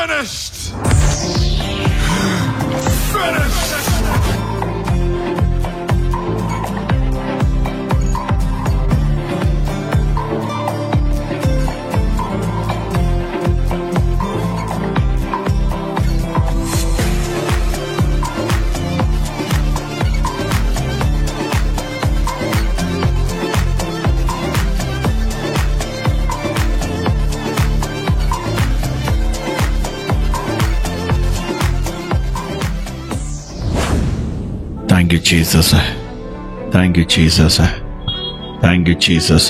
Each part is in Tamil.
finished. Finished. Thank you, Jesus. Thank you, Jesus. Thank you, Jesus.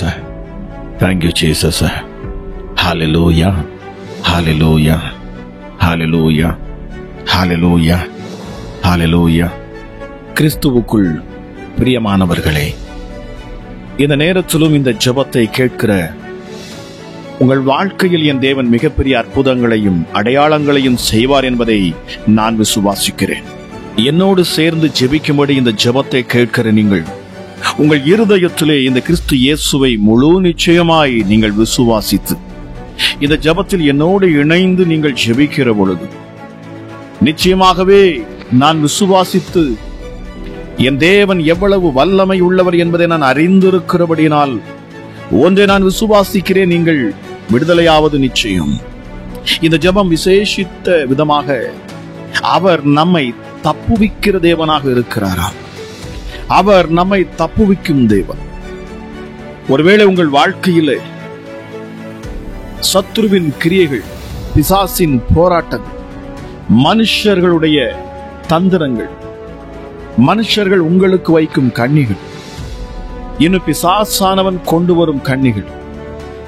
Thank you, Jesus. Hallelujah. Hallelujah. Hallelujah. Hallelujah. Hallelujah. கிறிஸ்துவுக்குள் பிரியமானவர்களே, இந்த நேரத்திலும் இந்த ஜெபத்தை கேட்கிற உங்கள் வாழ்க்கையில் என் தேவன் மிகப்பெரிய அற்புதங்களையும் அடையாளங்களையும் செய்வார் என்பதை நான் விசுவாசிக்கிறேன். என்னோடு சேர்ந்து ஜெபிக்கும்படி இந்த ஜெபத்தை கேட்கிற நீங்கள் உங்கள் இருதயத்திலே இந்த கிறிஸ்து இயேசுவை முழு நிச்சயமாய் நீங்கள் விசுவாசித்து இந்த ஜெபத்தில் என்னோடு இணைந்து நீங்கள் ஜெபிக்கிற பொழுது நிச்சயமாகவே நான் விசுவாசித்து என் தேவன் எவ்வளவு வல்லமை உள்ளவர் என்பதை நான் அறிந்திருக்கிறபடியினால் ஒன்றை நான் விசுவாசிக்கிறேன், நீங்கள் விடுதலையாவது நிச்சயம். இந்த ஜெபம் விசேஷித்த விதமாக அவர் நம்மை தப்புவிக்கிற தேவனாக இருக்கிறாராம். அவர் நம்மை தப்புவிக்கும் தேவன். ஒருவேளை உங்கள் வாழ்க்கையிலே சத்துருவின் கிரியைகள், பிசாசின் போராட்டங்கள், மனுஷர்களுடைய தந்திரங்கள், மனுஷர்கள் உங்களுக்கு வைக்கும் கண்ணிகள், இன்னும் பிசாசானவன் கொண்டு வரும் கண்ணிகள்,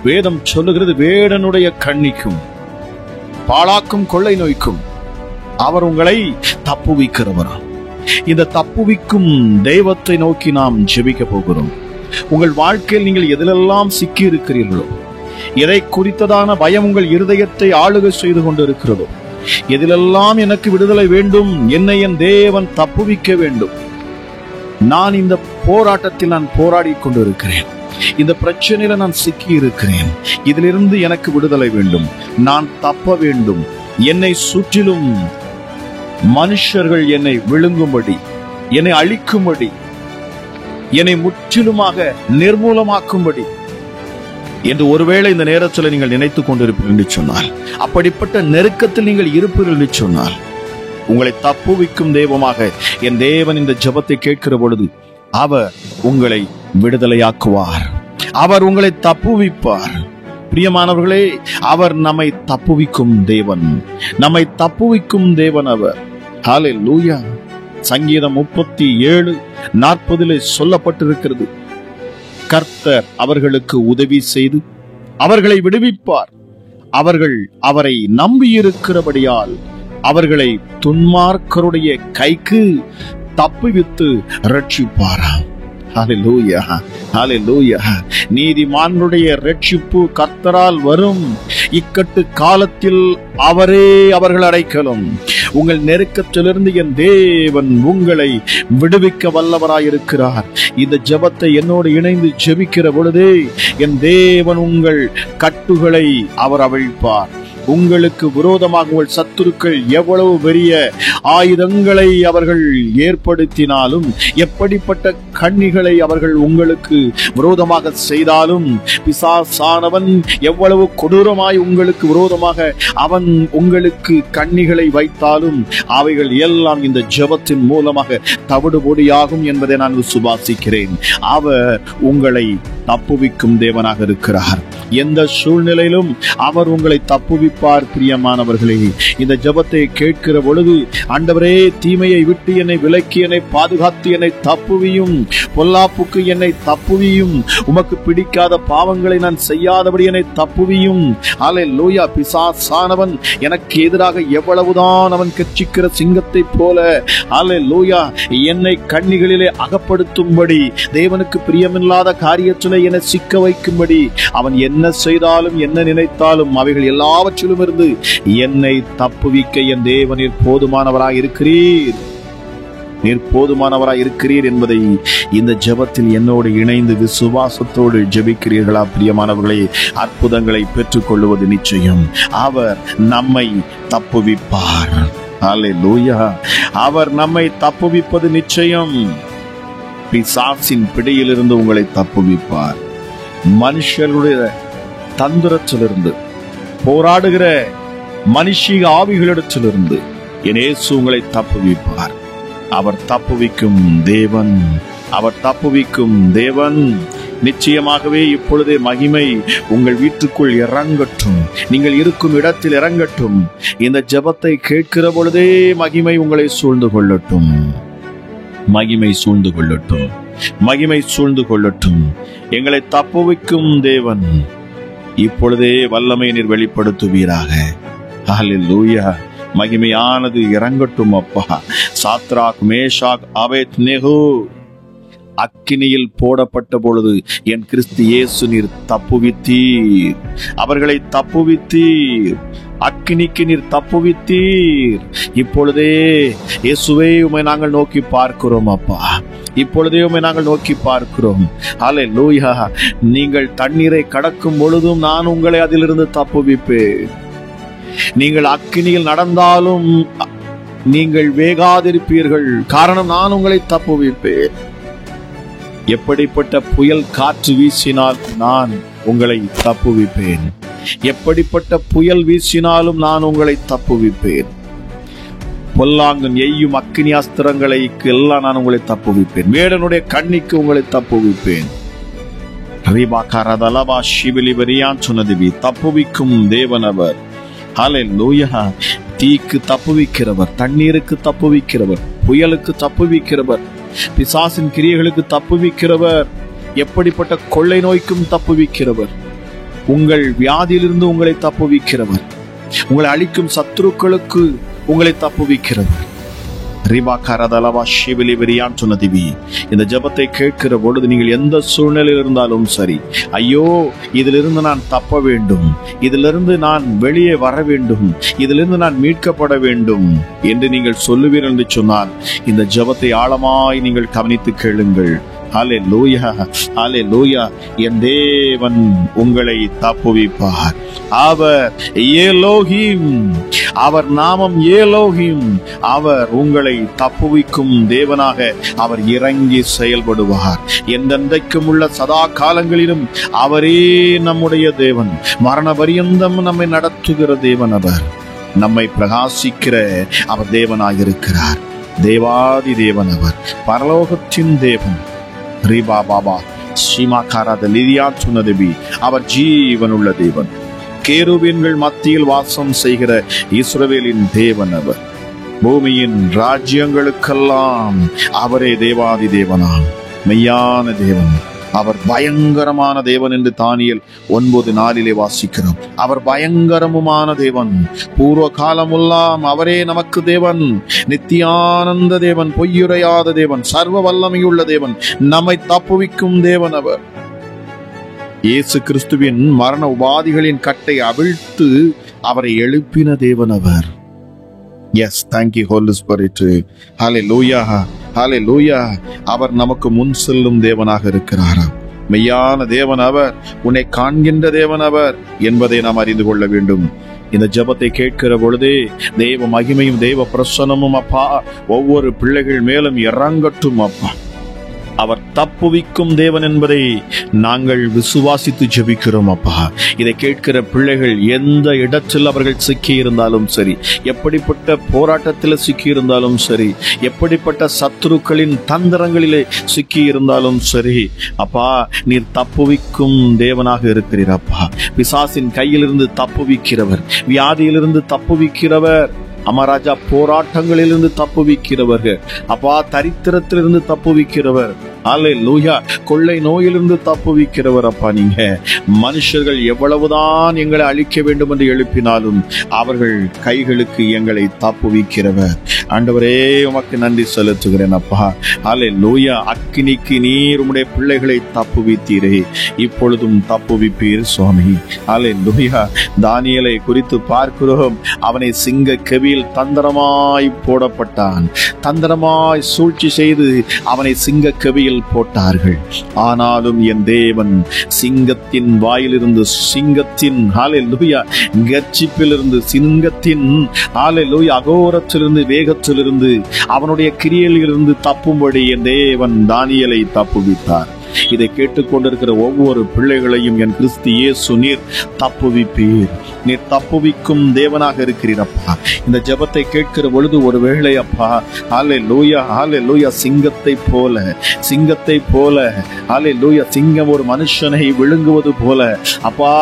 வேதம் சொல்லுகிறது வேடனுடைய கண்ணிக்கும் பாழாக்கும் கொள்ளை நோய்க்கும் அவர் உங்களை தப்புவிக்கிறவரா. இந்த தப்புவிக்கும் தெய்வத்தை நோக்கி நாம் ஜெபிக்க போகிறோம். உங்கள் வாழ்க்கையில் நீங்கள் எதிலெல்லாம் சிக்கி இருக்கிறீர்களோ, எதை குறித்ததான பயம் உங்கள் இருதயத்தை ஆளுகை செய்து கொண்டு இருக்கிறதோ, எதிலெல்லாம் எனக்கு விடுதலை வேண்டும், என்னை என் தேவன் தப்புவிக்க வேண்டும், நான் இந்த போராட்டத்தில் நான் போராடி கொண்டு இருக்கிறேன், இந்த பிரச்சனையில நான் சிக்கி இருக்கிறேன், இதிலிருந்து எனக்கு விடுதலை வேண்டும், நான் தப்ப வேண்டும், என்னை சுற்றிலும் மனுஷர்கள் என்னை விழுங்கும்படி, என்னை அழிக்கும்படி, என்னை முற்றிலுமாக நிர்மூலமாக்கும்படி என்று ஒருவேளை இந்த நேரத்தில் நீங்கள் நினைத்துக் கொண்டிருப்பீர்கள் என்று சொன்னால், அப்படிப்பட்ட நெருக்கத்தில் நீங்கள் இருப்பீர்கள் என்று சொன்னால், உங்களை தப்புவிக்கும் தெய்வமாக என் தேவன் இந்த ஜெபத்தை கேட்கிற பொழுது அவர் உங்களை விடுதலையாக்குவார், அவர் உங்களை தப்புவிப்பார். பிரியமானவர்களே, அவர் நம்மை தப்புவிக்கும் தேவன், நம்மை தப்புவிக்கும் தேவன் அவர். ஹல்லேலூயா. சங்கீதம் 37:40 சொல்லப்பட்டிருக்கிறது, கர்த்தர் அவர்களுக்கு உதவி செய்து அவர்களை விடுவிப்பார், அவர்கள் அவரை நம்பியிருக்கிறபடியால் அவர்களை துன்மார்க்கருடைய கைக்கு தப்புவித்து ரட்சிப்பாராம். ஹல்லேலூயா. ஹல்லேலூயா. நீதிமான்களுடைய ரட்சிப்பு கர்த்தரால் வரும், இக்கட்டு காலத்தில் அவரே அவர்கள் அடைக்கலும். உங்கள் நெருக்கத்திலிருந்து என் தேவன் உங்களை விடுவிக்க வல்லவராயிருக்கிறார். இந்த ஜெபத்தை என்னோடு இணைந்து ஜெபிக்கிற பொழுதே என் தேவன் உங்கள் கட்டுகளை அவர் அவிழ்ப்பார். உங்களுக்கு விரோதமாக உங்கள் சத்துருக்கள் எவ்வளவு பெரிய ஆயுதங்களை அவர்கள் ஏற்படுத்தினாலும், எப்படிப்பட்ட கண்ணிகளை அவர்கள் உங்களுக்கு விரோதமாக செய்தாலும், பிசாசானவன் எவ்வளவு கொடூரமாய் உங்களுக்கு விரோதமாக அவன் உங்களுக்கு கண்ணிகளை வைத்தாலும், அவைகள் எல்லாம் இந்த ஜெபத்தின் மூலமாக தவிடுபொடியாகும் என்பதை நான் விசுவாசிக்கிறேன். அவர் உங்களை தப்புவிக்கும் தேவனாக இருக்கிறார். எந்த சூழ்நிலையிலும் அவர் உங்களை தப்புவிப்பார். பிரியமானவர்களே, இந்த ஜெபத்தை கேட்கிற பொழுது, ஆண்டவரே, தீமையை விட்டு என்னை விலக்கி என்னை பாதுகாத்து என்னை தப்புவியும், பொல்லாப்புக்கு என்னை தப்புவியும், உமக்கு பிடிக்காத பாவங்களை நான் செய்யாதபடி என்னை தப்புவியும். ஹல்லேலூயா. பிசாசானவன் எனக்கு எதிராக எவ்வளவுதான் அவன் கெர்ச்சிக்கிற சிங்கத்தை போல, ஹல்லேலூயா, என்னை கண்ணிகளிலே அகப்படுத்தும்படி, தேவனுக்கு பிரியமில்லாத காரியத்திலே என்னை சிக்க வைக்கும்படி, அவன் என்ன செய்தாலும் என்ன நினைத்தாலும் அவைகள் எல்லாவற்றிலும் இருந்து என்னை தப்புவிக்க என் தேவனில் போதுமானவராய் இருக்கிறீர். நீர் போதுமானவராய் இருக்கிறீர் என்பதை இந்த ஜெபத்தில் என்னோடு இணைந்து விசுவாசத்தோடு ஜெபிக்கிறீர்களா பிரியமானவர்களே? அற்புதங்களை பெற்றுக் கொள்வது நிச்சயம். அவர் நம்மை தப்புவிப்பார். ஹல்லேலூயா. அவர் நம்மை தப்புவிப்பது நிச்சயம். பிசாசின் பிடியிலிருந்து உங்களை தப்புவிப்பார். மனுஷர்களுடைய தந்திரத்திலிருந்து, போராடுகிற மனுஷீக ஆவிகளிடத்திலிருந்து என் இயேசு உங்களை தப்புவிப்பார். அவர் தப்புவிக்கும் தேவன். அவர் தப்புவிக்கும் தேவன். நிச்சயமாகவே இப்பொழுதே மகிமை உங்கள் வீட்டுக்குள் இறங்கட்டும். நீங்கள் இருக்கும் இடத்தில் இறங்கட்டும். இந்த ஜெபத்தை கேட்கிற பொழுதே மகிமை உங்களை சூழ்ந்து கொள்ளட்டும். மகிமை சூழ்ந்து கொள்ளட்டும். மகிமை சூழ்ந்து கொள்ளட்டும். எங்களை தப்புவிக்கும் தேவன் இப்பொழுதே வல்லமை நீர் வெளிப்படுத்துவீராக. ஹல்லேலூயா. மகிமையானது இறங்கட்டும் அப்பா. சாத்ராக், மேஷாக், ஆபேத்நேகோ அக்கினியில் போடப்பட்ட பொழுது என் கிறிஸ்து இயேசு நீர் தப்புவித்தீர். அவர்களை தப்புவித்தீர். அக்கினிக்கு நீர் தப்புவித்தீர். இப்பொழுதே இயேசுவே உம்மை நாங்கள் நோக்கி பார்க்கிறோம் அப்பா. இப்பொழுதே உம்மை நாங்கள் நோக்கி பார்க்கிறோம். ஹல்லேலூயா. நீங்கள் தண்ணீரை கடக்கும் பொழுதும் நான் உங்களை அதிலிருந்து தப்புவிப்பேன். நீங்கள் அக்கினியில் நடந்தாலும் நீங்கள் வேகாதிருப்பீர்கள். காரணம் நான் உங்களை தப்புவிப்பேன். எப்படிப்பட்ட புயல் காற்று வீசினால் நான் உங்களை தப்புவிப்பேன். எப்படிப்பட்ட புயல் வீசினாலும் நான் உங்களை தப்புவிப்பேன். பொல்லாங்கன் எய்யும் அக்கினி அஸ்திரங்களை எல்லாம் நான் உங்களை தப்புவிப்பேன். வேடனுடைய கண்ணிக்கு உங்களை தப்புவிப்பேன். தப்புவிக்கும் தேவனவர். ஹல்லேலூயா. தீக்கு தப்புவிக்கிறவர், தண்ணீருக்கு தப்புவிக்கிறவர், புயலுக்கு தப்புவிக்கிறவர், பிசாசின் கிரியைகளுக்கு தப்புவிக்கிறவர், எப்படிப்பட்ட கொள்ளை நோய்க்கும் தப்புவிக்கிறவர், உங்கள் வியாதியிலிருந்து உங்களை தப்புவிக்கிறவர், உங்களை அழிக்கும் சத்துருக்களுக்கு உங்களை தப்புவிக்கிறவர். இந்த ஜெபத்தை கேட்கிற பொழுது நீங்கள் எந்த சூழ்நிலையில் இருந்தாலும் சரி, ஐயோ இதிலிருந்து நான் தப்ப வேண்டும், இதிலிருந்து நான் வெளியே வர வேண்டும், இதிலிருந்து நான் மீட்கப்பட வேண்டும் என்று நீங்கள் சொல்லுவீர்கள் என்று சொன்னால் இந்த ஜெபத்தை ஆழமாய் நீங்கள் கவனித்து கேளுங்கள். ஹல்லேலூயா. ஹல்லேலூயா. என் தேவன் உங்களை தப்புவிப்பார். அவர் எலோஹிம். அவர் நாமம் எலோஹிம். அவர் உங்களை தப்புவிக்கும் தேவனாக அவர் இறங்கி செயல்படுவார். எந்தெந்தைக்கும் உள்ள சதா காலங்களிலும் அவரே நம்முடைய தேவன். மரண பரியந்தம் நம்மை நடத்துகிற தேவன். அவர் நம்மை பிரகாசிக்கிற அவர் தேவனாயிருக்கிறார். தேவாதி தேவன் அவர். பரலோகத்தின் தேவன். ரீபா பாபா ஸ்ரீமாகாராத லிரியா சுனதேவி. அவர் ஜீவனுள்ள தேவன். கேருபீன்கள் மத்தியில் வாசம் செய்கிற இஸ்ரவேலின் தேவன் அவர். பூமியின் ராஜ்யங்களுக்கெல்லாம் அவரே தேவாதி தேவனாம். மெய்யான தேவன். அவர் பயங்கரமான தேவன் என்று தானியேல் 9:4 வாசிக்கிறோம். அவர் பயங்கரமுமான தேவன். பூர்வ காலமெல்லாம் அவரே நமக்கு தேவன். நித்தியானந்த தேவன், பொய்யுரையாத தேவன், சர்வ வல்லமையுள்ள தேவன், நம்மை தப்புவிக்கும் தேவன் அவர். இயேசு கிறிஸ்துவின் மரண உபாதிகளின் கட்டை அவிழ்த்து அவரை எழுப்பின தேவன் அவர். Yes, thank you holy spirit. Hallelujah. Hallelujah. அவர் நமக்கு முன் செல்லும் தேவனாக இருக்கிறாராம். மெய்யான தேவன் அவர். உன்னை காண்கின்ற தேவன் அவர் என்பதை நாம் அறிந்து கொள்ள வேண்டும். இந்த ஜெபத்தை கேட்கிற பொழுதே தேவ மகிமையும் தேவ பிரசன்னமும் அப்பா ஒவ்வொரு பிள்ளைகள் மேலும் இறங்கட்டும் அப்பா. அவர் தப்புவிக்கும் தேவன் என்பதை நாங்கள் விசுவாசித்து ஜெபிக்கிறோம் அப்பா. இதை கேட்கிற பிள்ளைகள் எந்த இடத்தில் அவர்கள் சிக்கி இருந்தாலும் சரி, எப்படிப்பட்ட போராட்டத்தில் சிக்கி இருந்தாலும் சரி, எப்படிப்பட்ட சத்துருக்களின் தந்திரங்களிலே சிக்கி இருந்தாலும் சரி, அப்பா நீர் தப்புவிக்கும் தேவனாக இருக்கிறீர் அப்பா. பிசாசின் கையிலிருந்து தப்புவிக்கிறவர், வியாதியிலிருந்து தப்புவிக்கிறவர், அமராஜா போராட்டங்களிலிருந்து தப்புவிக்கிறவர்கள் அப்பா, தரித்திரத்திலிருந்து தப்புவிக்கிறவர், அல்லேலூயா. கொள்ளை நோயிலிருந்து தப்புவிக்கிறவர் அப்பா நீங்க. மனுஷர்கள் எவ்வளவுதான் எங்களை அழிக்க வேண்டும் என்று எழுப்பினாலும் அவர்கள் கைகளுக்கு எங்களை தப்புவிக்கிறவர். ஆண்டவரே உமக்கு நன்றி செலுத்துகிறேன் அப்பா. அல்லேலூயா. அக்கினிக்கு நீர் உம்முடைய பிள்ளைகளை தப்புவித்தீரே, இப்பொழுதும் தப்புவிப்பீர் சுவாமி. அல்லேலூயா. தானியேலை குறித்து பார்க்கிறோம். அவனை சிங்க கெபியில் தந்திரமாய் போடப்பட்டான். தந்திரமாய் சூழ்ச்சி செய்து அவனை சிங்க கெபியில் போட்டார்கள். ஆனாலும் என் தேவன் சிங்கத்தின் வாயிலிருந்து, சிங்கத்தின் அல்லேலூயா கர்ச்சிப்பிலிருந்து, சிங்கத்தின் அல்லேலூயா அகோரத்திலிருந்து, வேகத்திலிருந்து, அவனுடைய கிரியையிலிருந்து தப்பும்படி என் தேவன் தானியேலை தப்புவித்தார். இதை கேட்டுக்கொண்டிருக்கிற ஒவ்வொரு பிள்ளைகளையும் என் கிறிஸ்து இயேசு நீர் தப்புவிப்பீர். நீர் தப்புவிக்கும் தேவனாக இருக்கிறீர் அப்பா. இந்த ஜெபத்தை கேட்கிற பொழுது ஒருவேளை அப்பா அல்லேலூயா அல்லேலூயா சிங்கத்தை போல, சிங்கத்தை போல அல்லேலூயா, சிங்கம் ஒரு மனுஷனை விழுங்குவது போல அப்பா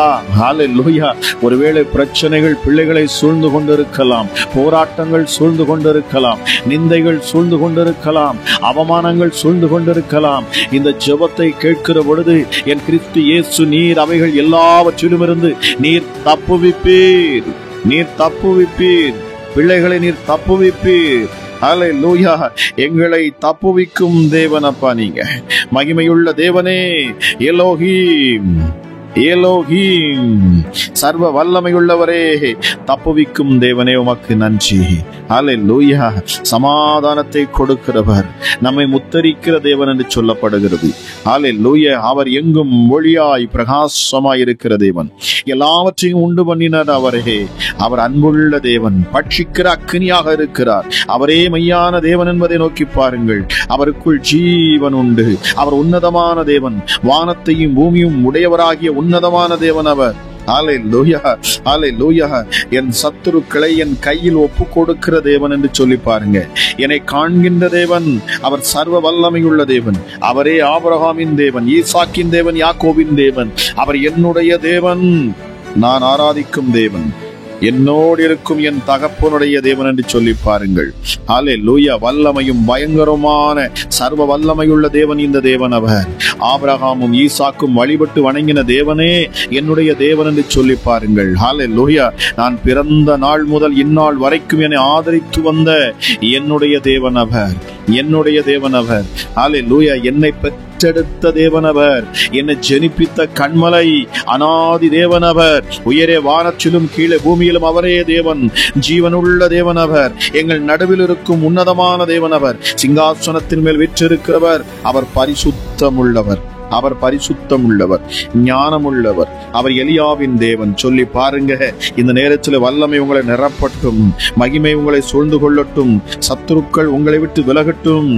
அல்லேலூயா, ஒருவேளை பிரச்சனைகள் பிள்ளைகளை சூழ்ந்து கொண்டிருக்கலாம், போராட்டங்கள் சூழ்ந்து கொண்டிருக்கலாம், நிந்தைகள் சூழ்ந்து கொண்டிருக்கலாம், அவமானங்கள் சூழ்ந்து கொண்டிருக்கலாம். இந்த ஜெபத்தை கேட்கிற பொழுது என் கிறிஸ்து இயேசு நீர் அவைகள் எல்லாவற்றிலும் இருந்து நீர் தப்புவிப்பீர். நீர் தப்புவிப்பீர். பிள்ளைகளை நீர் தப்புவிப்பீர். அல்லேலூயா. எங்களை தப்புவிக்கும் தேவன் அப்பா நீங்க. மகிமையுள்ள தேவனே, எலோஹீம், எலோஹீம், சர்வ வல்லமையுள்ளவரே, தப்புவிக்கும் தேவனே உமக்கு நன்றி. அல்லேலூயா. சமாதானத்தை கொடுக்கிறவர், நம்மை முத்தரிக்கிற தேவன் என்று சொல்லப்படுகிறது. அல்லேலூயா. அவர் எங்கும் ஒளியாய் பிரகாசமாய் இருக்கிற தேவன். எல்லாவற்றையும் உண்டு பண்ணினார் அவரே. அவர் அன்புள்ள தேவன், பட்சிக்கிற அக்கினியாக இருக்கிறார். அவரே மெய்யான தேவன் என்பதை நோக்கி பாருங்கள். அவருக்குள் ஜீவன் உண்டு. அவர் உன்னதமான தேவன், வானத்தையும் பூமியும் உடையவராகிய உன்னதமான தேவன் அவர். அல்லேலூயா அல்லேலூயா. என் சத்துருக்களை என் கையில் ஒப்பு கொடுக்கிற தேவன் என்று சொல்லி பாருங்க. என்னை காண்கின்ற தேவன், அவர் சர்வ வல்லமையுள்ள தேவன். அவரே ஆபிரகாமின் தேவன், ஈசாக்கின் தேவன், யாக்கோபின் தேவன். அவர் என்னுடைய தேவன், நான் ஆராதிக்கும் தேவன், என்னோடு இருக்கும் என் தகப்பனுடைய தேவன் என்று சொல்லி பாருங்கள். அல்லேலூயா. வல்லமையும் பயங்கரமான சர்வ வல்லமையுள்ள தேவன் இந்த தேவன் அவர். ஆபிரகாமும் ஈசாக்கும் வழிபட்டு வணங்கின தேவனே என்னுடைய தேவன் என்று சொல்லி பாருங்கள். அல்லேலூயா. நான் பிறந்த நாள் முதல் இந்நாள் வரைக்கும் என்னை ஆதரித்து வந்த என்னுடைய தேவன் அவர், என்னுடைய தேவன் அவர். அல்லேலூயா. என்னை பெற்றெடுத்த தேவனவர், என்னை ஜெனிப்பித்த கண்மலை, அனாதி தேவனவர். உயரே வானத்திலும் கீழே பூமியிலும் அவரே தேவன். ஜீவனுள்ள தேவனவர், எங்கள் நடுவில் இருக்கும் உன்னதமான தேவனவர், சிங்காசனத்தின் மேல் வீற்றிருக்கிறவர். அவர் பரிசுத்தமுள்ளவர், அவர் பரிசுத்தம் உள்ளவர், ஞானம் உள்ளவர். அவர் எலியாவின் தேவன். சொல்லி பாருங்க. இந்த நேரத்தில் வல்லமை உங்களை நிரப்பட்டும், மகிமை உங்களை சூழ்ந்து கொள்ளட்டும், சத்துருக்கள் உங்களை விட்டு விலகட்டும்.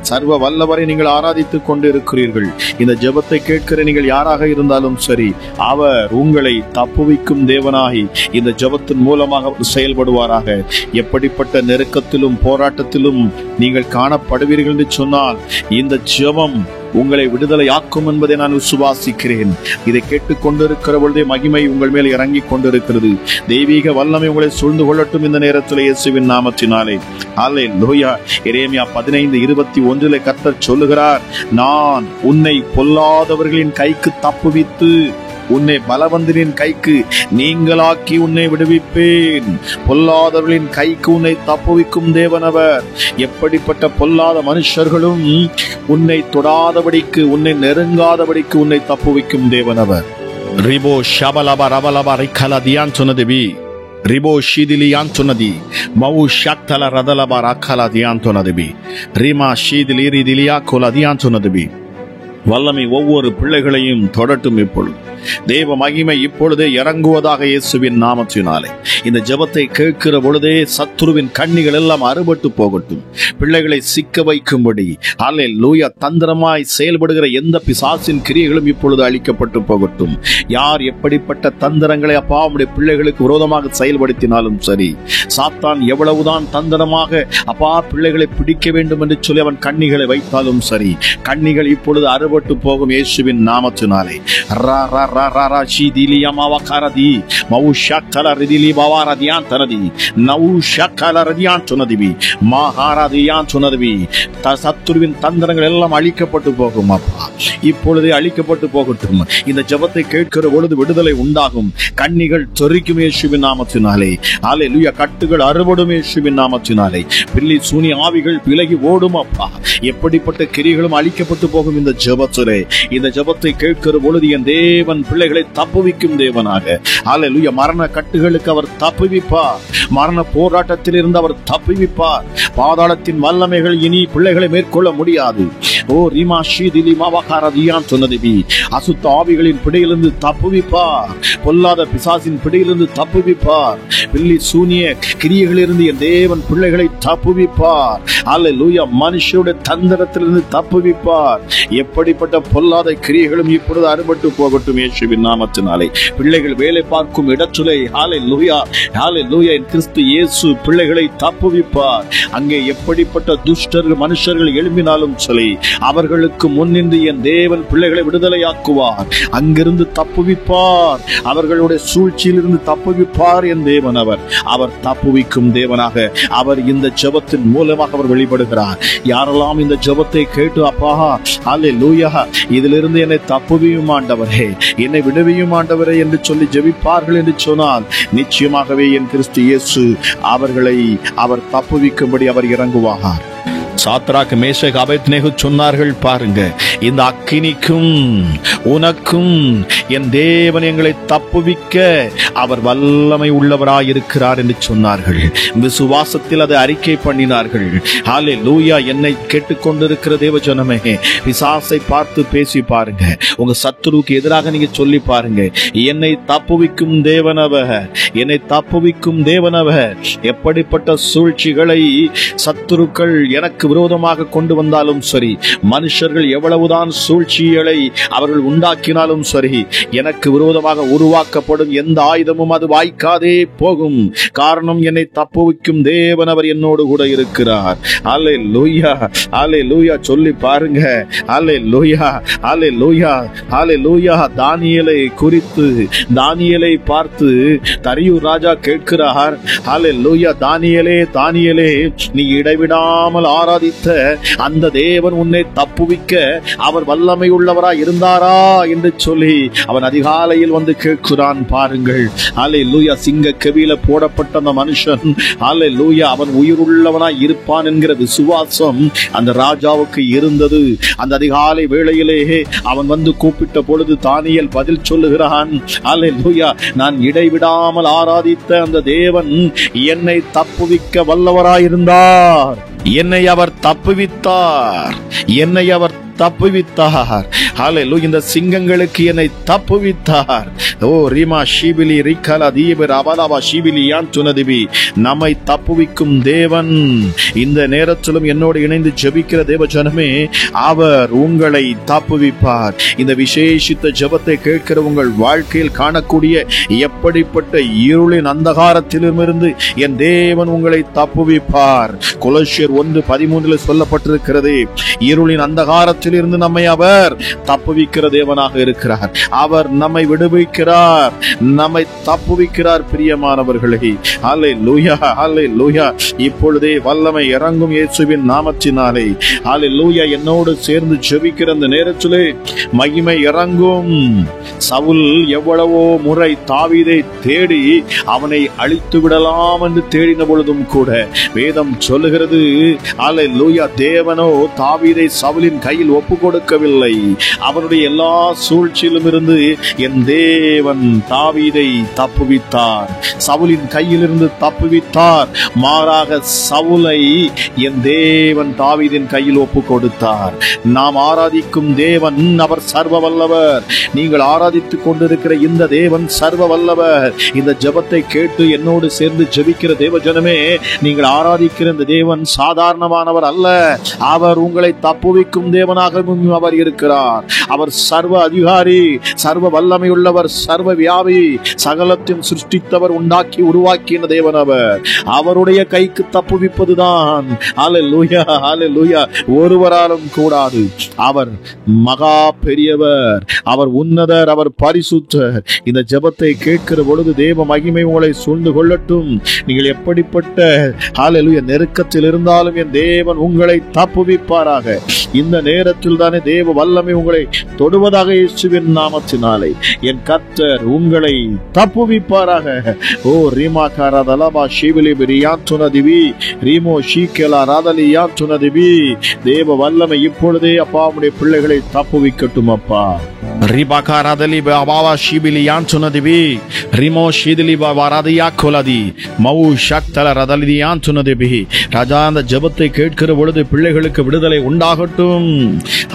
சர்வ வல்லவரை நீங்கள் ஆராதித்துக் கொண்டு இருக்கிறீர்கள். இந்த ஜெபத்தை கேட்கிற நீங்கள் யாராக இருந்தாலும் சரி, அவர் உங்களை தப்புவிக்கும் தேவனாகி இந்த ஜெபத்தின் மூலமாக செயல்படுவாராக. எப்படிப்பட்ட நெருக்கத்திலும் போராட்டத்திலும் நீங்கள் காணப்படுவீர்கள் என்று சொன்னால் இந்த ஜெபம் உங்களை விடுதலையாக்கும் என்பதை நான் விசுவாசிக்கிறேன். இதை கேட்டுக்கொண்டிருக்கிற பொழுதே மகிமை உங்கள் மேல் இறங்கி கொண்டிருக்கிறது. தெய்வீக வல்லமை உங்களை சூழ்ந்து கொள்ளட்டும் இந்த நேரத்தில் இயேசுவின் நாமத்தினாலே. அல்லேலூயா. எரேமியா 15:21 கர்த்தர் சொல்லுகிறார், நான் உன்னை பொல்லாதவர்களின் கைக்கு தப்புவித்து உன்னை பலவந்தரின் கைக்கு நீங்களாக்கி உன்னை விடுவிப்பேன். பொல்லாதவர்களின் கைக்கு உன்னை தப்புவிக்கும் தேவனவர். எப்படிப்பட்ட பொல்லாத மனுஷர்களும் உன்னை தொடாதபடிக்கு, உன்னை நெருங்காதபடிக்கு உன்னை தப்புவிக்கும் தேவனவர். Ribo ஷபலப ரபலப ரிக்கலதியான் சொன்னதேவி, ribo ஷீதிலியான் சொன்னதி, Mau ஷக்தல ரதலப ரக்கலதியான் சொன்னதேவி, ரிமா ஷீதிலி ரிதிலியா கொலதியான் சொன்னதேவி. வல்லமை ஒவ்வொரு பிள்ளைகளையும் தொடட்டும். இப்பொழுது தேவ மகிமை இப்பொழுதே இறங்குவதாக இயேசுவின் நாமத்தினாலே. இந்த ஜெபத்தை கேட்கிற பொழுதே சத்துருவின் கண்ணிகள் எல்லாம் அறுபட்டு போகட்டும். பிள்ளைகளை சிக்க வைக்கும்படி அல்லேலூயா தந்திரமாய் செயல்படுகிற எந்த பிசாசின் கிரியைகளும் இப்பொழுது அழிக்கப்பட்டு போகட்டும். யார் எப்படிப்பட்ட தந்திரங்களை அப்பா உம்முடைய பிள்ளைகளுக்கு விரோதமாக செயல்படுத்தினாலும் சரி, சாத்தான் எவ்வளவுதான் தந்திரமாக அப்பா பிள்ளைகளை பிடிக்க வேண்டும் என்று சொல்லி அவன் கண்ணிகளை வைத்தாலும் சரி, கண்ணிகள் இப்பொழுது அறுபட்டு போகும் இயேசுவின் நாமத்தினாலே. ரா ரா சத்துருவின் தந்திரங்கள் எல்லாம் அழிக்கப்பட்டு போகும் அப்பா. இப்பொழுதே அழிக்கப்பட்டு போகட்டும். இந்த ஜெபத்தை கேட்கிற பொழுது விடுதலை உண்டாகும். கண்ணிகள் சொரிக்கும் இயேசுவின் நாமத்தினாலே. அல்லேலூயா. கட்டுகள் அறுபடும் இயேசுவின் நாமத்தினாலே. பில்லி சூனி ஆவிகள் விலகி ஓடும் அப்பா. எப்படிப்பட்ட கிரிகளும் அழிக்கப்பட்டு போகும் இந்த ஜெபத்திலே. இந்த ஜெபத்தை கேட்கிற பொழுது என் தேவன் பிள்ளைகளை தப்புவிக்கும் தேவனாக. அல்லேலூயா. மரண கட்டுகளுக்கு அவர் தப்புவிப்பார். மரண போராட்டத்தில் இருந்து அவர் தப்புவிப்பார். பாதாளத்தின் வல்லமைகள் இனி பிள்ளைகளை மேற்கொள்ள முடியாது. ஓ ரீமா ஷீதிலி மாவகாரதியான் சொன்னதிபி. அசுத்த ஆவிகளின் பிடியிலிருந்து தப்புவிப்பார். பொல்லாத பிசாசின் பிடியிலிருந்து தப்புவிப்பார். பில்லி சூனிய கிரியைகளிலிருந்து என் தேவன் பிள்ளைகளை தப்புவிப்பார். அல்லேலூயா. மனுஷருடைய தந்திரத்திலிருந்து தப்புவிப்பார். எப்படிப்பட்ட பொல்லாத கிரியைகளும் இப்பொழுது அறுபட்டு போகட்டும் இயேசுவின் நாமத்தினாலே. பிள்ளைகள் வேலை பார்க்கும் இடத்திலே அல்லேலூயா அல்லேலூயா என் கிறிஸ்து இயேசு பிள்ளைகளை தப்புவிப்பார். அங்கே எப்படிப்பட்ட துஷ்டர்கள் மனுஷர்கள் எழும்பினாலும் சொல்லி அவர்களுக்கு முன்னின்று என் தேவன் பிள்ளைகளை விடுதலையாக்குவார். அங்கிருந்து தப்புவிப்பார். அவர்களுடைய சூழ்ச்சியிலிருந்து தப்புவிப்பார் என் தேவன். அவர் தப்புவிக்கும் தேவனாக அவர் இந்த ஜெபத்தின் மூலமாக அவர் வெளிப்படுகிறார். யாரெல்லாம் இந்த ஜெபத்தை கேட்டு அப்பா அல்லேலூயா இதிலிருந்து என்னை தப்புவியும் ஆண்டவரே, என்னை விடுவியும் ஆண்டவரே என்று சொல்லி ஜெபிப்பார்கள் என்று சொன்னால் நிச்சயமாகவே என் கிறிஸ்து இயேசு அவர்களை அவர் தப்புவிக்கும்படி அவர் இறங்குவார். சாத்ராக் மேஷக் அபேத்நேகோ சொன்னார்கள் பாருங்க, இந்த அக்கினிக்கும் உனக்கும் என் தேவன் எங்களை தப்புவிக்க அவர் வல்லமை உள்ளவராய் இருக்கிறார் என்று சொன்னார்கள். விசுவாசத்தில் அதை அறிக்கை பண்ணினார்கள். ஹல்லேலூயா. என்னை கேட்டுக்கொண்டிருக்கிற தேவ ஜனமே, பிசாசை பார்த்து பேசி பாருங்க. உங்க சத்துருவுக்கு எதிராக நீங்க சொல்லி பாருங்க, என்னை தப்புவிக்கும் தேவனவர், என்னை தப்புவிக்கும் தேவனவர். எப்படிப்பட்ட சூழ்ச்சிகளை சத்துருக்கள் எனக்கு விரோதமாக கொண்டு வந்தாலும் சரி, மனுஷர்கள் எவ்வளவுதான் சூழ்ச்சிகளை அவர்கள் உண்டாக்கினாலும் சரி, எனக்கு விரோதமாக உருவாக்கப்படும் எந்த ஆயுதமும் அது வாய்க்காதே போகும். காரணம் என்னை தப்புவிக்கும் தேவன் அவர் என்னோடு கூட இருக்கிறார். அல்லேலூயா அல்லேலூயா சொல்லி பாருங்க. அல்லேலூயா அல்லேலூயா அல்லேலூயா. தானியேலை குறித்து தானியேலை பார்த்து தரியூர் ராஜா கேட்கிறார். அல்லேலூயா. தானியேலே தானியேலே, நீ இடைவிடாமல் ஆராதித்த அந்த தேவன் உன்னை தப்புவிக்க அவர் வல்லமை உள்ளவராய் இருந்தாரா என்று சொல்லி அவன் அதிகாலையில் வந்து கேட்கிறான் பாருங்கள். அல்லேலூயா. சிங்க கெபியில போடப்பட்ட அந்த மனுஷன் அல்லேலூயா அவன் உயிருள்ளவனாய் இருப்பான் என்கிற விசுவாசம் அந்த ராஜாவுக்கு இருந்தது. அந்த அதிகாலை வேளையிலே அவன் வந்து கூப்பிட்ட பொழுது தானியேல் பதில் சொல்லுகிறான். அல்லேலூயா. நான் இடைவிடாமல் ஆராதித்த அந்த தேவன் என்னை தப்புவிக்க வல்லவராயிருந்தார். என்னை அவர் தப்புவித்தார். என்னை அவர் தப்புவித்தார். ஹல்லேலூயா. இந்த சிங்கங்களுக்கு என்னை தப்புவித்தார். ஓ ரீமா ஷீபிலி ரிகலா தீபர் அபலாபா ஷீபிலியான் துனதிபி. நம்மை தப்புவிக்கும் தேவன் இந்த நேரத்திலும் என்னோடு இணைந்து ஜெபிக்கிற தேவ ஜனமே, அவர் உங்களை தப்புவிப்பார். இந்த விசேஷித்த ஜெபத்தை கேட்கிற உங்கள் வாழ்க்கையில் காணக்கூடிய எப்படிப்பட்ட இருளின் அந்தகாரத்திலிருந்து என் தேவன் உங்களை தப்புவிப்பார். கொலோசியர் 1:13 சொல்லப்பட்டிருக்கிறது, இருளின் அந்தகாரத்தில் இருந்து நம்மை அவர் தப்புவிக்கிற தேவனாக இருக்கிறார். அவர் நம்மை விடுவிக்கிறார், நம்மை தப்புவிக்கிறார். பிரியமானவர்களே, அல்லேலூயா அல்லேலூயா. இப்பொழுதே வல்லமை இறங்கும் இயேசுவின் நாமத்தினாலே. அல்லேலூயா. என்னோடு சேர்ந்து ஜெபிக்கிற அந்த நேரத்திலே மகிமை இறங்கும். சவுல் எவ்வளவோ முறை தாவீதை தேடி அவனை அழித்து விடலாம் என்று தேடின பொழுதும் கூட வேதம் சொல்லுகிறது, அல்லேலூயா, தேவனோ தாவீதை சவுலின் கையில் ஒப்பு கொடுக்கவில்லை. அவருடைய எல்லா சூழ்ச்சியிலும் இருந்து என் தேவன் தாவீதை தப்புவித்தார். சவுலின் கையிலிருந்து தப்புவித்தார். மாறாக சவுலை என் தேவன் தாவீதின் கையில் ஒப்பு கொடுத்தார். நாம் ஆராதிக்கும் தேவன் அவர் சர்வ வல்லவர். நீங்கள் ஆராதித்துக் கொண்டிருக்கிற இந்த தேவன் சர்வ வல்லவர். இந்த ஜெபத்தை கேட்டு என்னோடு சேர்ந்து ஜெபிக்கிற தேவ ஜனமே, நீங்கள் ஆராதிக்கிற இந்த தேவன் சாதாரணமானவர் அல்ல. அவர் உங்களை தப்புவிக்கும் தேவனாகவும் அவர் இருக்கிறார். இருக்கிறார். அவர் சர்வ அதிகாரி, சர்வ வல்லமை உள்ளவர், சர்வ வியாபி, சகலத்தையும் சிருஷ்டித்தவர், உண்டாக்கி உருவாக்கின தேவன். அவருடைய கைக்கு தப்புவிப்பதுதான் ஹல்லேலூயா, ஹல்லேலூயா, ஒருவராலும் கூடாது. அவர் மகா பெரியவர், அவர் உன்னதர், அவர் பரிசுத்தர். இந்த ஜெபத்தை கேட்கிற பொழுது தேவ மகிமை உங்களை சூழ்ந்து கொள்ளட்டும். நீங்கள் எப்படிப்பட்ட ஹல்லேலூயா நெருக்கத்தில் இருந்தாலும் என் தேவன் உங்களை தப்புவிப்பாராக. இந்த நேரத்தில் தானே தேவ வல்லமை உங்களை தொடுவதாக இயேசுவின் நாமத்தினாலே என் கர்த்தர் உங்களை தப்புவிப்பாராக. ஓ ரீமா காராதலபா ஷீவிலி பிரியாந்துனதிவி ரீமோ ஷீகேலா ராதலியாந்துனதிவி. தேவ வல்லமை இப்பொழுதே அப்பா உம்முடைய பிள்ளைகளை தப்புவிக்கட்டும் அப்பா. ரிபாகா ராதலி பாபா ஷீபிலி யாந்துனதிவி ரிமோ ஷீதிலி பாபா ராதியா கோலதி மவு ஷக்தல ரதலி யாந்துனதிவி. ராஜா, அந்த ஜெபத்தை கேட்கிற பொழுது பிள்ளைகளுக்கு விடுதலை உண்டாகட்டும்.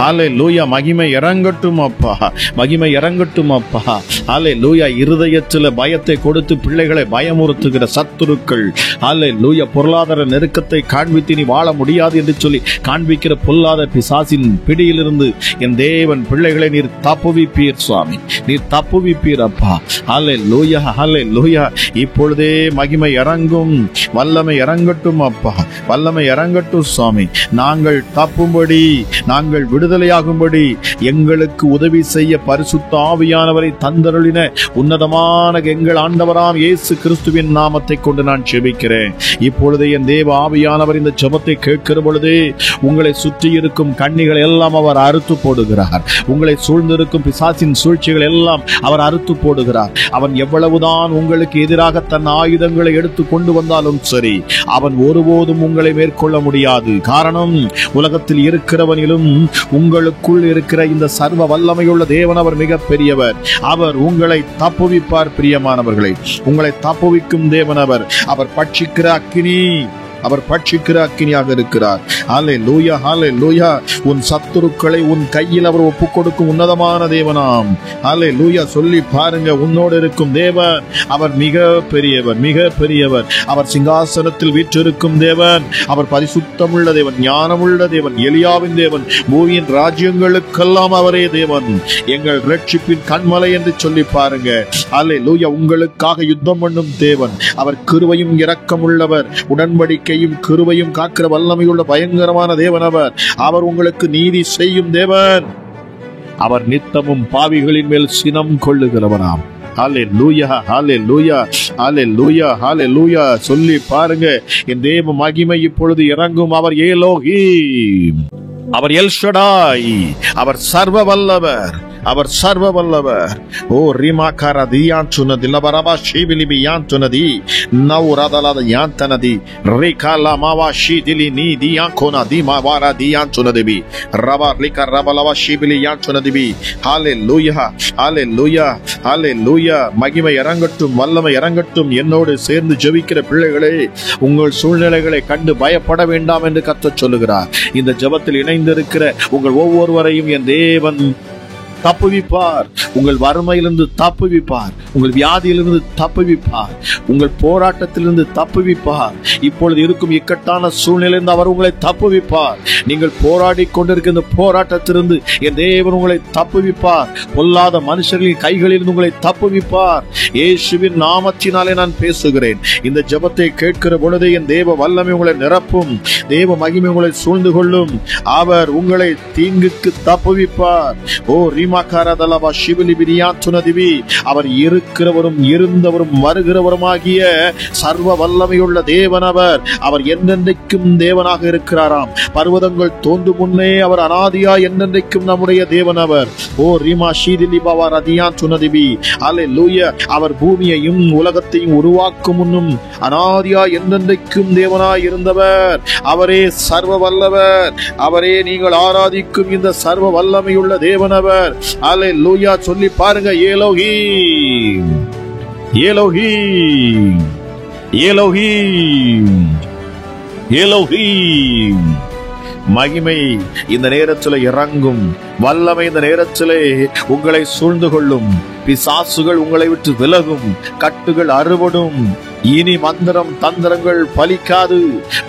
ஹல்லேலூயா, மகிமை இறங்கட்டும் அப்பா, மகிமை இறங்கட்டும் அப்பா. ஹல்லேலூயா, இருதயத்தில் பயத்தை கொடுத்து பிள்ளைகளை பயமுறுத்துகிற சத்துருக்கள், ஹல்லேலூயா, பொருளாதார நெருக்கத்தை காண்பித்து நீ வாழ முடியாது என்று சொல்லி காண்பிக்கிற பொல்லாத பிசாசின் பிடியிலிருந்து என் தேவன் பிள்ளைகளை நீர் தப்புவிப்பீர் சுவாமி, நீர் தப்புவிப்பீர் அப்பா. ஹல்லேலூயா, ஹல்லேலூயா. இப்பொழுதே மகிமை இறங்கும், வல்லமை இறங்கட்டும் அப்பா, வல்லமை இறங்கட்டும் சுவாமி. நாங்கள் தப்பும்படி, நாங்கள் விடுதலையாகும்படி எங்களுக்கு உதவி செய்ய பரிசுத்த ஆவியானவரை தந்தருளின உன்னதமான எங்கள் ஆண்டவராம் இயேசு கிறிஸ்துவின் நாமத்தை கொண்டு நான் ஜெபிக்கிறேன். இப்பொழுது என் தேவ ஆவியானவர் இந்த ஜெபத்தை கேட்கிற பொழுது உங்களை சுற்றி இருக்கும் கண்ணிகள் எல்லாம் அவர் அறுத்து போடுகிறார். உங்களை சூழ்ந்திருக்கும் பிசாசின் சூழ்ச்சிகள் எல்லாம் அவர் அறுத்து போடுகிறார். அவன் எவ்வளவுதான் உங்களுக்கு எதிராக தன் ஆயுதங்களை எடுத்து கொண்டு வந்தாலும் சரி, அவன் ஒருபோதும் உங்களை மேற்கொள்ள முடியாது. காரணம், உலகத்தில் இருக்கிறவனிலும் உங்களுக்குள் இருக்கிற இந்த சர்வ வல்லமையுள்ள தேவன் அவர் மிக பெரியவர். அவர் உங்களை தப்புவிப்பார். பிரியமானவர்களை, உங்களை தப்புவிக்கும் தேவன் அவர். அவர் பட்சிக்கிற அக்கினி, அவர் பட்சிக்கிற அக்கினியாக இருக்கிறார். ஹல்லேலூயா, ஹல்லேலூயா. உன் சத்துருக்களை உன் கையில் அவர் ஒப்புக் கொடுக்கும் உன்னதமான தேவனாம். ஹல்லேலூயா. சொல்லி பாருங்க, உன்னோடு இருக்கும் தேவன் அவர் மிக பெரியவர், மிக பெரியவர். அவர் சிங்காசனத்தில் வீற்றிருக்கும் தேவன், அவர் பரிசுத்தமுள்ள தேவன், ஞானமுள்ள தேவன், எலியாவின் தேவன், பூமியின் ராஜ்யங்களுக்கெல்லாம் அவரே தேவன், எங்கள் ரட்சிப்பின் கண்மலை என்று சொல்லி பாருங்க. ஹல்லேலூயா. உங்களுக்காக யுத்தம் பண்ணும் தேவன், அவர் கிருபையும் இரக்கமுள்ளவர், உடன்படிக்கையும் கிருபையும் காக்கிற வல்லமையுள்ள பயங்கரமான தேவன். அவர் உங்களுக்கு நீதி செய்யும் தேவன். அவர் நித்தமும் பாவிகளின் மேல் சினம் கொள்ளுகிறவராம். ஹல்லேலூயா, ஹல்லேலூயா, ஹல்லேலூயா, ஹல்லேலூயா. சொல்லி பாருங்க, என் தேவ மகிமை இப்பொழுது இறங்கும். அவர் எலோஹீம், அவர் எல் ஷடாய், அவர் சர்வ வல்லவர், அவர் சர்வ வல்லவர். ஓ ரிமாகாரா தியாந்துனதி லபரபா ஷீபிலிபி யாந்துனதி நௌரதலத யாந்தனதி ரிகாலா மாவா ஷீதிலி நீ தியாங்கோனா தி மாவாரா தியாந்துனதிபி ரபா ரிகா ரபலவா ஷீபிலி யாந்துனதிபி. ஹல்லேலூயா, ஹல்லேலூயா, ஹல்லேலூயா. மகிமை இறங்கட்டும், வல்லமை இறங்கட்டும். என்னோடு சேர்ந்து ஜெபிக்கிற பிள்ளைகளே, உங்கள் சூழ்நிலைகளை கண்டு பயப்பட வேண்டாம் என்று கர்த்தர் சொல்லுகிறார். இந்த ஜெபத்தில் இணைந்திருக்கிற உங்கள் ஒவ்வொருவரையும் என் தேவன் தப்புவிப்பார். உங்கள் வறுமையிலிருந்து தப்புவிப்பார், உங்கள் வியாதியிலிருந்து தப்புவிப்பார், உங்கள் போராட்டத்திலிருந்து தப்புவிப்பார். இப்பொழுது இருக்கும் இக்கட்டான சூழ்நிலையிலிருந்து அவர் உங்களை தப்புவிப்பார். நீங்கள் போராடி கொண்டிருக்கிற இந்த போராட்டத்திலிருந்து என் தேவன் உங்களை தப்புவிப்பார். பொல்லாத மனுஷர்களின் கைகளிலிருந்து உங்களை தப்புவிப்பார். இயேசுவின் நாமத்தினாலே நான் பேசுகிறேன். இந்த ஜெபத்தை கேட்கிற பொழுது என் தேவ வல்லமை உங்களை நிரப்பும், தேவ மகிமை உங்களை சூழ்ந்து கொள்ளும். அவர் உங்களை தீங்குக்கு தப்புவிப்பார். ஓ ரிமாகாரதலபா ஷிபிலி பிரியாந்துனதிவி. அவர் இருக்கிறவரும் இருந்தவரும் வருகிறவருமாகிய சர்வ வல்லமையுள்ள தேவன். அவர் என்னென்றைக்கும் தேவனாக இருக்கிறாராம். பர்வதங்கள் தோன்றும் முன்னே அவர் அனாதியா என்னென்றைக்கும் நம்முடைய தேவன். அவர் ஓ ரிமா ஷீதிலி பாவா ரதியாந்துனதிவி. ஹல்லேலூயா. அவர் பூமியையும் உலகத்தையும் உருவாக்கும் முன்னும் அனாதியா என்னென்றைக்கும் தேவனாய் இருந்தவர். அவரே சர்வ வல்லவர். அவரே நீங்கள் ஆராதிக்கும் இந்த சர்வ வல்லமையுள்ள தேவன். அவர் ஹல்லேலூயா. சொல்லி பாருங்க, எலோஹீம், எலோஹீம், எலோஹீம், எலோஹீம். மகிமை இந்த நேரத்தில் இறங்கும். வல்லமை இந்த நேரத்திலே உங்களை சூழ்ந்து கொள்ளும். பிசாசுகள் உங்களை விட்டு விலகும். கட்டுகள் அறுபடும். இனி மந்திரம் தந்திரங்கள் பலிக்காது.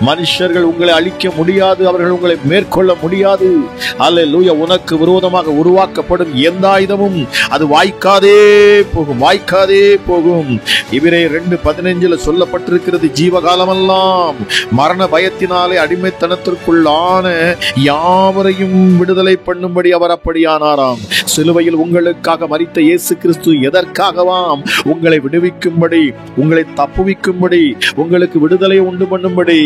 மனுஷர்கள் உங்களை அழிக்க முடியாது. அவர்கள் உங்களை மேற்கொள்ள முடியாது. அல்லேலூயா. உனக்கு விரோதமாக உருவாக்கப்படும் எந்த ஆயுதமும் அது வாய்க்காதே போகும், வாய்க்காதே போகும். எபிரேயர் 2:15 சொல்லப்பட்டிருக்கிறது, ஜீவகாலமெல்லாம் மரண பயத்தினாலே அடிமைத்தனத்திற்குள்ளான யாவரையும் விடுதலை பண்ணும்படி அவர் அப்படியானாராம். சிலுவையில் உங்களுக்காக மரித்த இயேசு கிறிஸ்து எதற்காகவாம்? உங்களை விடுவிக்கும்படி, உங்களை தப்புவிக்கும்படி, உங்களுக்கு விடுதலை உண்டு பண்ணும்படி.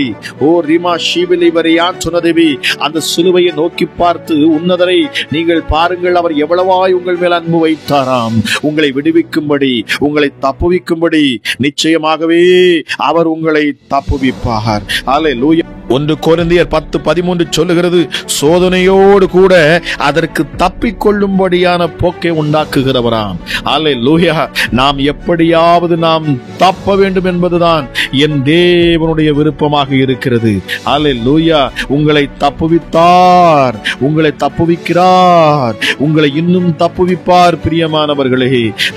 ஓ ரிமா ஷீபிலி வரியான் சொன்னதேவி, அந்த சிலுவையை நோக்கி பார்த்து உன்னதரை நீங்கள் பாருங்கள், அவர் எவ்வளவாய் உங்கள் மேல் அன்பு வைத்தாராம். உங்களை விடுவிக்கும்படி, உங்களை தப்புவிக்கும்படி நிச்சயமாகவே அவர் உங்களை தப்புவிப்பார். அல்லேலூயா. 1 கொரிந்தியர் 10:13 சொல்லுகிறது, சோதனையோடு கூட அதற்கு தப்பிக்கொள்ளும்படியான போக்கை உண்டாக்குகிறவராம். அல்லேலூயா. நாம் எப்படியாவது நாம் தப்ப வேண்டும் என்பதுதான் என் தேவனுடைய விருப்பமாக இருக்கிறது. அல்லேலூயா. உங்களை தப்புவித்தார், உங்களை தப்புவிக்கிறார், உங்களை இன்னும் தப்புவிப்பார். பிரியமானவர்களே,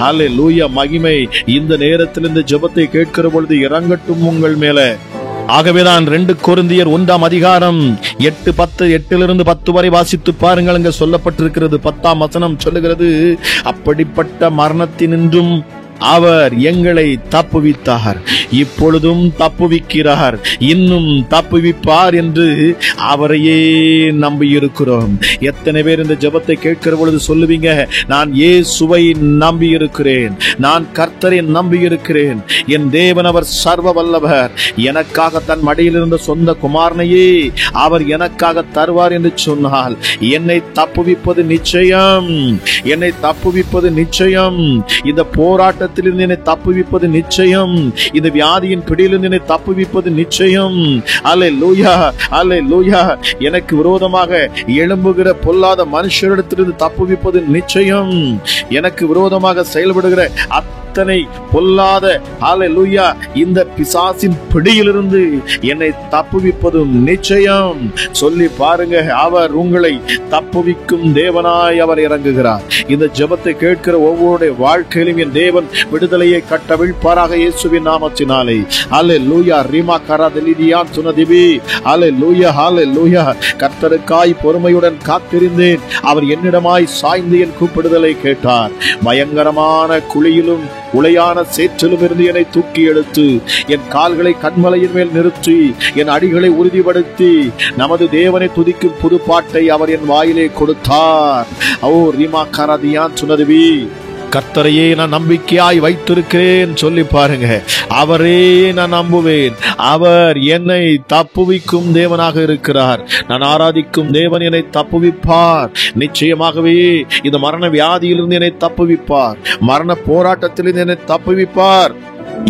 அல்லேலூயா. மகிமை இந்த நேரத்தில் இந்த ஜெபத்தை கேட்கிற பொழுது இறங்கட்டும் உங்கள் மேல. ஆகவேதான் 2 கொரிந்தியர் 1:8-10 வரை வாசித்து பாருங்கள். அங்க சொல்லப்பட்டிருக்கிறது. 10ஆம் வசனம் சொல்லுகிறது, அப்படிப்பட்ட மரணத்தினின்றும் அவர் எங்களை தப்புவித்தார், இப்பொழுதும் தப்புவிக்கிறார், இன்னும் தப்புவிப்பார் என்று அவரையே நம்பி இருக்கிறோம். எத்தனை பேர் இந்த ஜெபத்தை கேட்கிற பொழுது சொல்லுவீங்க, நான் இயேசுவை நம்பி இருக்கிறேன், நான் கர்த்தரை நம்பி இருக்கிறேன், என் தேவன் அவர் சர்வ வல்லவர், எனக்காக தன் மடியில் இருந்த சொந்த குமாரனையே அவர் எனக்காக தருவார் என்று சொன்னால் என்னை தப்புவிப்பது நிச்சயம், என்னை தப்புவிப்பது நிச்சயம். இந்த போராட்ட என்னை தப்புவிப்பது நிச்சயம். இந்த வியாதியின் பிடியிலிருந்து என்னை தப்புவிப்பது நிச்சயம். அல்லேலூயா, அல்லேலூயா. எனக்கு விரோதமாக எழும்புகிற பொல்லாத மனுஷரிடத்திலிருந்து தப்புவிப்பது நிச்சயம். எனக்கு விரோதமாக செயல்படுகிற அத்தனை பொல்லாத அல்லேலூயா இந்த பிசாசின் பிடியிலிருந்து என்னை தப்புவிப்பதும் நிச்சயம். சொல்லி பாருங்க, அவர் உங்களை தப்புவிக்கும் தேவனாய் அவர் இறங்குகிறார். இந்த ஜெபத்தை கேட்கிற ஒவ்வொரு வாழ்க்கையிலும் என் தேவன் விடுதலையை கட்டவிழ்ப்பாராக இயேசுவின் நாமத்தினாலே. அல்லேலூயா. ரிமா கராதலிதியான் சுனதிபி. அல்லேலூயா, அல்லேலூயா. கர்த்தருக்காய் பொறுமையுடன் காத்திருந்தேன், அவர் என்னிடமாய் சாய்ந்து என் கூப்பிடுதலை கேட்டார். பயங்கரமான குழியிலும் உளையான சேற்றிலும் இருந்து என்னை தூக்கி எடுத்து என் கால்களை கண்மலையின் மேல் நிறுத்தி என் அடிகளை உறுதிப்படுத்தி நமது தேவனை துதிக்கும் புது பாட்டை அவர் என் வாயிலே கொடுத்தார். ஓ ரிமா கராதியான் சுனதிபி. கர்த்தரையே நான் நம்பிக்கையாய் வைத்திருக்கிறேன் சொல்லி பாருங்க. அவரே நான் நம்புவேன். அவர் என்னை தப்புவிக்கும் தேவனாக இருக்கிறார். நான் ஆராதிக்கும் தேவன் என்னை தப்புவிப்பார். நிச்சயமாகவே இந்த மரண வியாதியிலிருந்து என்னை தப்புவிப்பார். மரண போராட்டத்திலிருந்து என்னை தப்புவிப்பார்.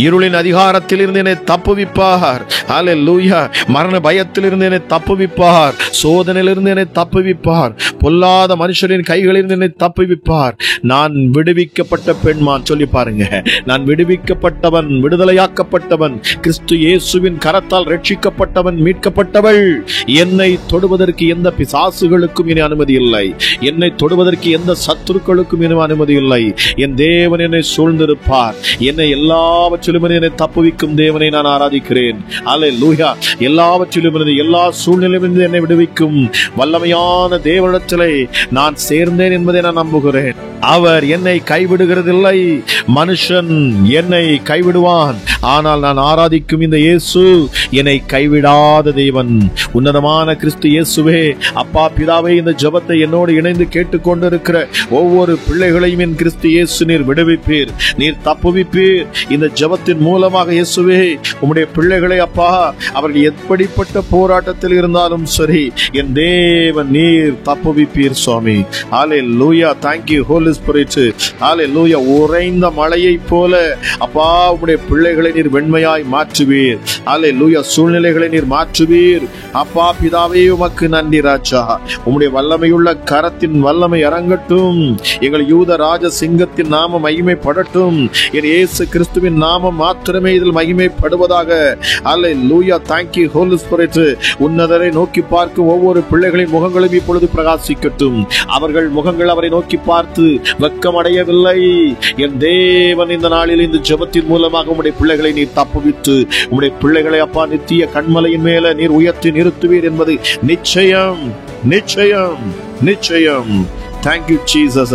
இருளின் அதிகாரத்திலிருந்து என்னை தப்புவிப்பார். அல்லேலூயா. மரண பயத்திலிருந்து என்னை தப்புவிப்பார். சோதனையிலிருந்து என்னை தப்புவிப்பார். பொல்லாத மனுஷரின் கைகளிலிருந்து என்னை தப்புவிப்பார். நான் விடுவிக்கப்பட்ட பெண்மான் சொல்லி பாருங்க. நான் விடுவிக்கப்பட்டவன், விடுதலையாக்கப்பட்டவன், கிறிஸ்து இயேசுவின் கரத்தால் ரட்சிக்கப்பட்டவன், மீட்கப்பட்டவள். என்னை தொடுவதற்கு எந்த பிசாசுகளுக்கும் இனி அனுமதி இல்லை. என்னை தொடுவதற்கு எந்த சத்துருக்களுக்கும் இனி அனுமதி இல்லை. என் தேவன் என்னை சூழ்ந்திருப்பார். என்னை எல்லாவற்றிலும் என்னை தப்புவிக்கும் தேவனை நான் ஆராதிக்கிறேன். அல்லேலூயா. எல்லாவற்றிலும் இருந்து, எல்லா சூழ்நிலையிலிருந்து என்னை விடுவிக்கும் வல்லமையான தேவனிடத்திலே நான் சேர்ந்தேன் என்பதை நான் நம்புகிறேன். அவர் என்னை கைவிடுகிறதில்லை. மனுஷன் என்னை கைவிடுவான், ஆனால் நான் ஆராதிக்கும் இந்த இயேசு என்னை கைவிடாத தேவன். உன்னதமான கிறிஸ்து இயேசுவே, அப்பா பிதாவே, இந்த ஜெபத்தை என்னோடு இணைந்து கேட்டுக்கொண்டிருக்கிற ஒவ்வொரு பிள்ளைகளையும் என் கிறிஸ்து இயேசு நீர் விடுவிப்பீர், நீர் தப்புவிப்பீர். இந்த ஜெபத்தின் மூலமாக இயேசுவே உம்முடைய பிள்ளைகளை அப்பா அவர்கள் எப்படிப்பட்ட போராட்டத்தில் இருந்தாலும் சரி என் தேவன் நீர் தப்புவிப்பீர் சுவாமி. அல்லேலூயா. Thank you Holy Spirit. அல்லேலூயா. உறைந்த மழையை போல அப்பா உம்முடைய பிள்ளைகளை நீர் வெண்மையாய் மாற்றுவீர். அல்லேலூயா. சூழ்நிலைகளை நீர் மாற்றுவீர். அப்பா பிதாவே உமக்கு நன்றி ராஜா. உம்முடைய வல்லமையுள்ள கரத்தின் வல்லமை இறங்கட்டும். எங்கள் யூத ராஜ சிங்கத்தின் நாமம் மகிமைப்படட்டும். என் இயேசு கிறிஸ்துவின் நாமம் மாத்திரமே இதில் மகிமைப்படுவதாக. Hallelujah. Thank you holy spirit. உன்னதரை நோக்கி பார்க்கும் ஒவ்வொரு பிள்ளைகளின் முகங்களும் இப்பொழுது பிரகாசிக்கட்டும். அவர்கள் முகங்கள் அவரை நோக்கி பார்த்து வெட்கமடையவில்லை. என் தேவன் இந்த நாளில் இந்த ஜெபத்தின் மூலமாக உம்முடைய பிள்ளைகளை நீர் தப்புவித்து உம்முடைய பிள்ளைகளை அப்பா நித்திய கண்மலையின் மேல நீர் உயர்த்தி நிறுத்துவீர் என்பது நிச்சயம் நிச்சயம் நிச்சயம். Thank you Jesus.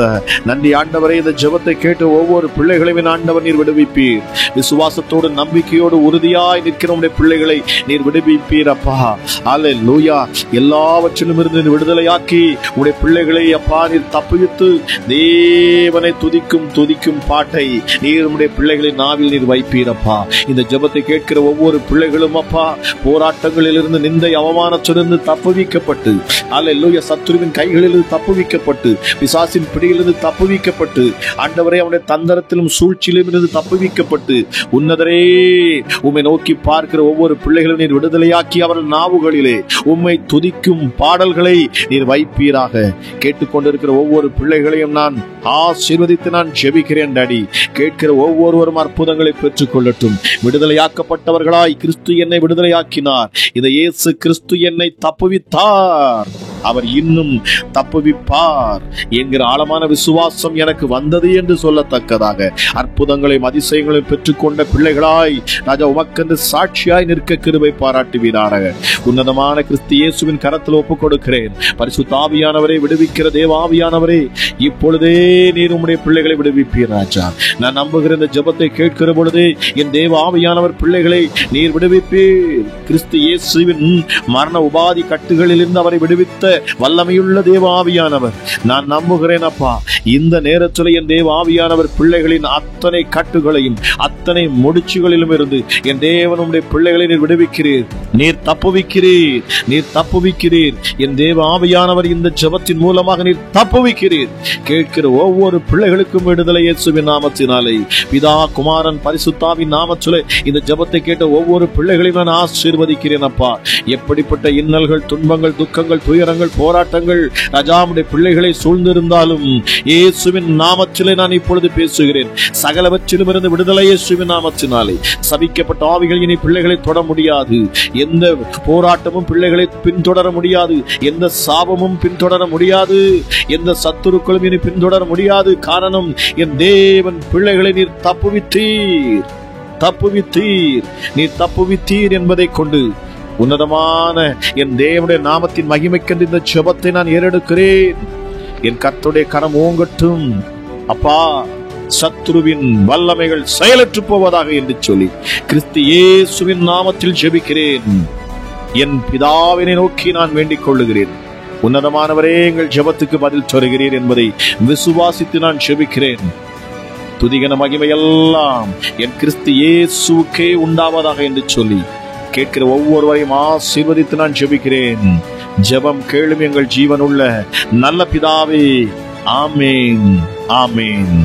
நன்றி ஆண்டவரே. இந்த ஜெபத்தை கேட்டு ஒவ்வொரு பிள்ளைகளையும் ஆண்டவர் நீர் விடுவிப்பீர். விசுவாசத்தோடு நம்பிக்கையோடு உறுதியாய் நிற்கிற உம்முடைய பிள்ளைகளை நீர் விடுவிப்பீர் அப்பா. அல்லேலூயா. எல்லாவற்றிலும் இருந்து விடுதலையாக்கி உம்முடைய பிள்ளைகளை அப்பா நீர் தப்புவித்து தேவனை துதிக்கும் பாட்டை நீர் உம்முடைய பிள்ளைகளின் நாவில் நீர் வைப்பீர் அப்பா. இந்த ஜெபத்தை கேட்கிற ஒவ்வொரு பிள்ளைகளும் அப்பா போராட்டங்களிலிருந்து நிந்தை அவமானத்திலிருந்து தப்புவிக்கப்பட்டு அல்லேலூயா சத்துருவின் கைகளிலிருந்து தப்புவிக்கப்பட்டு பிசாசின் பிடியிலிருந்து தப்புவிக்கப்பட்டு ஆண்டவரே அவனுடைய தந்திரத்திலும் சூழ்ச்சியிலும் இருந்து தப்புவிக்கப்பட்டு உன்னதரே உம்மை நோக்கி பார்க்கிற ஒவ்வொரு பிள்ளைகளும் நீர் விடுதலையாக்கி அவர்கள் நாவுகளிலே உம்மை துதிக்கும் பாடல்களை நீர் வைப்பீராக. கேட்டுக்கொண்டிருக்கிற ஒவ்வொரு பிள்ளைகளையும் நான் ஆசீர்வதித்து நான் ஜெபிக்கிறேன் டாடி. கேட்கிற ஒவ்வொருவரும் அற்புதங்களை பெற்றுக் கொள்ளட்டும். விடுதலையாக்கப்பட்டவர்களாய் கிறிஸ்து என்னை விடுதலையாக்கினார். இந்த இயேசு கிறிஸ்து என்னை தப்புவித்தார். அவர் இன்னும் தப்புவிப்பார் என்கிற ஆழமான விசுவாசம் எனக்கு வந்தது என்று சொல்லத்தக்கதாக அற்புதங்களையும் அதிசயங்களையும் பெற்றுக்கொண்ட பிள்ளைகளாய் ராஜா உமக்கென்று சாட்சியாய் நிற்க கிருபை பாராட்டுவீராக. உன்னதமான கிறிஸ்து இயேசுவின் கரத்தில் ஒப்புக் கொடுக்கிறேன். பரிசுத்த ஆவியானவரை விடுவிக்கிற தேவாவியானவரே இப்பொழுதே நீர் உம்முடைய பிள்ளைகளை விடுவிப்பீர் ராஜா. நான் நம்புகிற இந்த ஜெபத்தை கேட்கிற பொழுது என் தேவ ஆவியானவர் பிள்ளைகளை நீர் விடுவிப்பீர். கிறிஸ்து இயேசுவின் மரண உபாதி கட்டுகளில் இருந்து அவரை விடுவித்த வல்லமையுள்ள தேவ ஆவியானவர் நான் நம்புகிறேன் அப்பா. இந்த நேரத்தில் என் தேவ ஆவியானவர் பிள்ளைகளின் அத்தனை கட்டுகளையும் அத்தனை முடிச்சுகளிலும் இருந்து என் தேவன் உம்முடைய பிள்ளைகளை நீர் விடுவிக்கிறீர். நீர் தப்புவிக்கிறீர். நீர் தப்புவிக்கிறீர். என் தேவ ஆவியானவர் இந்த ஜெபத்தின் மூலமாக நீர் தப்புவிக்கிறீர். கேட்கிற ஒவ்வொரு பிள்ளைகளுக்கும் விடுதலை இயேசுவின் நாமத்தினாலே பிதா குமாரன் பரிசுத்தாவின் நாமத்திலே இந்த ஜெபத்தை கேட்ட ஒவ்வொரு பிள்ளைகளையும் நான் ஆசீர்வதிக்கிறேன் அப்பா. எப்படிப்பட்ட இன்னல்கள் துன்பங்கள் துக்கங்கள் துயரங்கள் போராட்டங்கள் ராஜாவுடைய பிள்ளைகளை சூழ்ந்திருந்தாலும் இயேசுவின் நாமத்திலே நான் இப்பொழுது பேசுகிறேன். சகலவற்றிலும் இருந்து விடுதலை இயேசுவின் நாமத்தினாலே. சபிக்கப்பட்ட ஆவிகள் இனி பிள்ளைகளை தொட முடியாது. எந்த போராட்டமும் பிள்ளைகளை பின்தொடர முடியாது. எந்த சாபமும் பின்தொடர முடியாது. எந்த சத்துருக்களும் இனி பின்தொடர முடியாது. காரணம் என் தேவன் பிள்ளைகளை நீர் தப்புவித்தீர். தப்புவித்தீர். நீர் தப்புவித்தீர் என்பதை கொண்டு உன்னதமான என் தேவனுடைய நாமத்தின் மகிமைக்கென்று இந்த ஜெபத்தை நான் ஏறெடுக்கிறேன். என் கர்த்தருடைய கரம் ஓங்கட்டும் அப்பா. சத்துருவின் வல்லமைகள் செயலற்று போவதாக என்று சொல்லி கிறிஸ்து இயேசுவின் நாமத்தில் ஜெபிக்கிறேன். என் பிதாவினை நோக்கி நான் வேண்டிக் கொள்ளுகிறேன். உன்னதமானவரே எங்கள் ஜெபத்துக்கு பதில் சொல்கிறீர் என்பதை விசுவாசித்து நான் ஜெபிக்கிறேன். துதிகன மகிமையெல்லாம் என் கிறிஸ்து இயேசுக்கே உண்டாவதாக என்று சொல்லி கேட்கிற ஒவ்வொருவரையும் ஆசீர்வதித்து நான் ஜெபிக்கிறேன். ஜெபம் கேளும் எங்கள் ஜீவனுள்ள நல்ல பிதாவே. ஆமேன் ஆமேன்.